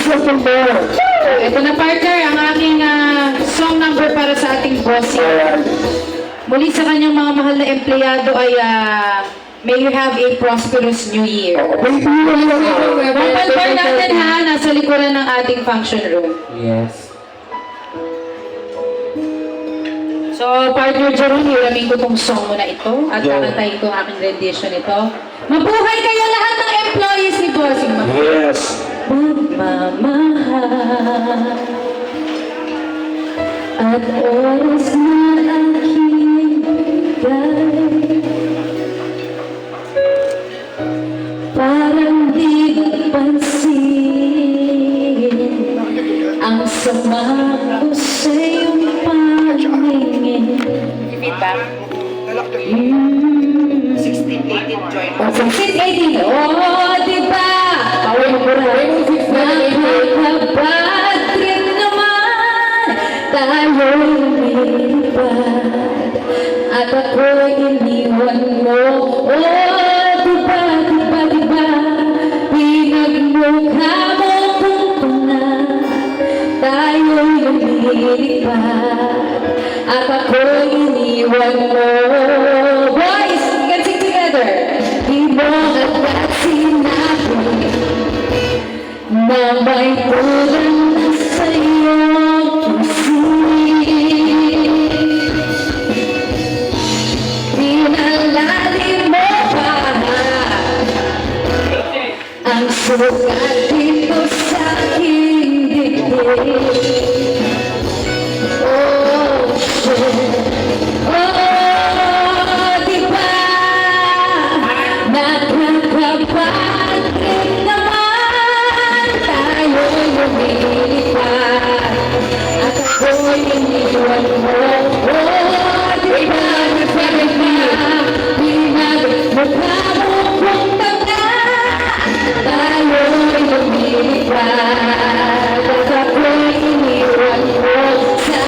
Ito na, partner, ang aking song number para sa ating bossing. Muli sa kanyang mga mahal na empleyado ay may you have a prosperous new year. Pampalbar natin ha, nasa likuran ng ating function room. Yes. So, partner Jerome, hiramin ko tong song mo na ito at kakantahin ko ang aking rendition ito. Mabuhay kayo lahat ng employees ni Bossing. Yes. Magmamahal at oras na aking bigay, parang di pansin ang sama ko sa iyong paningin. Feedback? 16-18 join. 16-18. Oh, diba? Power mo pura. Nakakabad rin naman tayo'y lumilipad at ako'y iniwan mo. Oh, diba, diba, diba? Pinagmukha mo kung na tayo'y lumilipad at ako'y iniwan mo. Boys, we can sing together. Di mo agad sinabi na may kulang na sa'yong isip. Pinalalim mo pa ang sugat dito sa aking dibdib. Oh, shit. Oh, diba? Nakakabad rin naman tayo'y lumilipad at ako'y iniwan mo. Oh, diba? Pinagmukha mo kung tanga tayo'y lumilipad at ako'y iniwan mo sa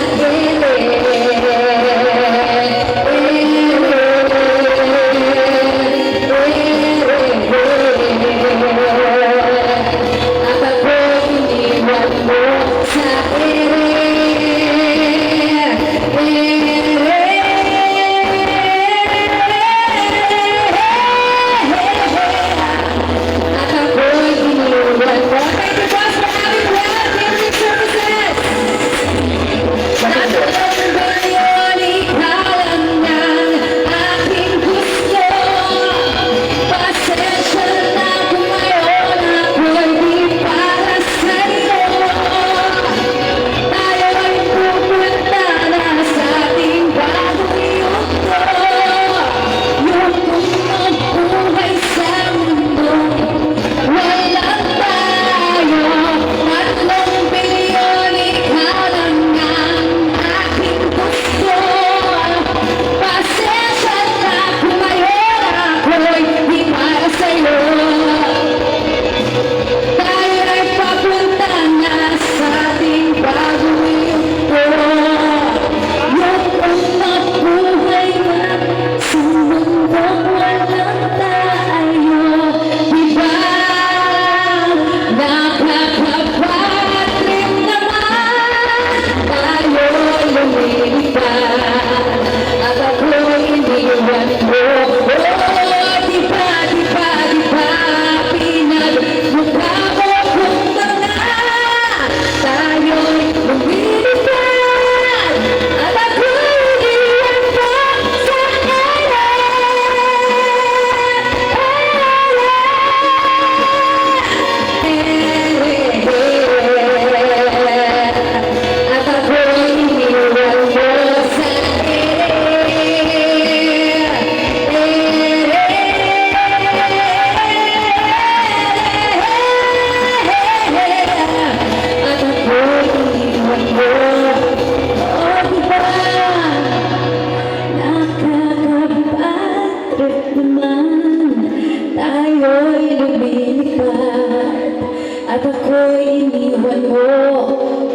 at ako'y iniwan mo.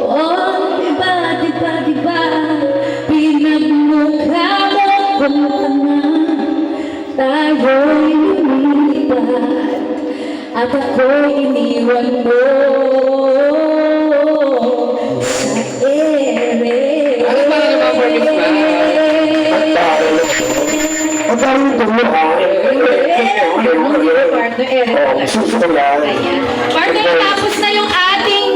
Oh, diba, diba, diba, pinagmukha mo kung tanga, tayo'y lumilipad at ako'y iniwan mo. Ang dami tulo ha. Partner Eric. Susunod lang. Ayan. Partner, tapos na yung ating